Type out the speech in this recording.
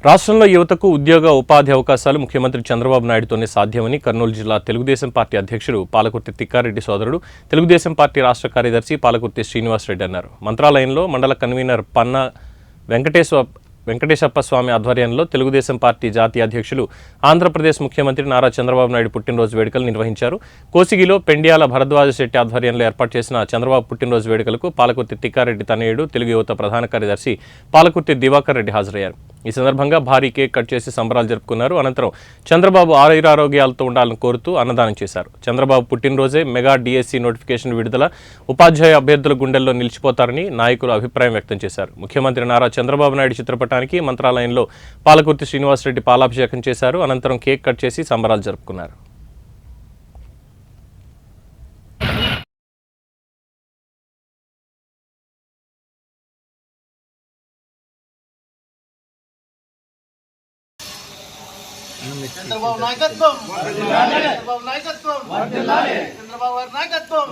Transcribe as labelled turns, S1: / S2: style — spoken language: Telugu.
S1: రాష్ట్రంలో యువతకు ఉద్యోగ ఉపాధి అవకాశాలు ముఖ్యమంత్రి చంద్రబాబు నాయుడుతోనే సాధ్యమని కర్నూలు జిల్లా తెలుగుదేశం పార్టీ అధ్యక్షుడు పాలకుర్తి తిక్కారెడ్డి సోదరుడు తెలుగుదేశం పార్టీ రాష్ట్ర కార్యదర్శి పాలకుర్తి శ్రీనివాసరెడ్డి అన్నారు. మంత్రాలయంలో మండల కన్వీనర్ పన్నా వెంకటేశప్ప స్వామి ఆధ్వర్యంలో తెలుగుదేశం పార్టీ జాతీయ అధ్యక్షులు ఆంధ్రప్రదేశ్ ముఖ్యమంత్రి నారా చంద్రబాబు నాయుడు పుట్టినరోజు వేడుకలు నిర్వహించారు. కోసిగిలో పెండ్యాల భరద్వాజ శెట్టి ఆధ్వర్యంలో ఏర్పాటు చేసిన చంద్రబాబు పుట్టినరోజు వేడుకలకు పాలకుర్తి తిక్కారెడ్డి తనయుడు తెలుగు యువత ప్రధాన కార్యదర్శి పాలకుర్తి దివాకర్ రెడ్డి హాజరయ్యారు. ఈ సందర్భంగా భారీ కేక్ కట్ చేసి సంబరాలు జరుపుకున్నారు. అనంతరం చంద్రబాబు ఆరోగ్యాలతో ఉండాలని కోరుతూ అన్నదానం చేశారు. చంద్రబాబు పుట్టినరోజే మెగా డిఎస్సి నోటిఫికేషన్ విడుదల ఉపాధ్యాయ అభ్యర్థుల గుండెల్లో నిలిచిపోతారని నాయకులు అభిప్రాయం వ్యక్తం చేశారు. ముఖ్యమంత్రి నారా చంద్రబాబు నాయుడు చిత్రపటానికి మంత్రాలయంలో పాలకుర్తి శ్రీనివాసరెడ్డి పాలాభిషేకం చేశారు. అనంతరం కేక్ కట్ చేసి సంబరాలు జరుపుకున్నారు.
S2: చంద్రబాబు నాయకత్వం చంద్రబాబు నాయకత్వం చంద్రబాబు నాయకత్వం